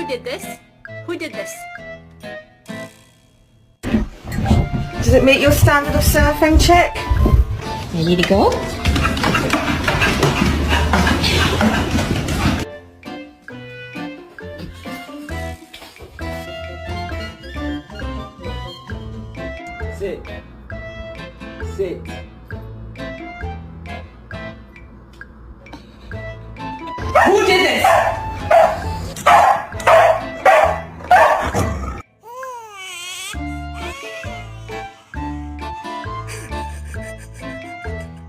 did this? Who did this? Does it meet your standard of surfing, chick? Ready to go? Sit. Sit. Who did this?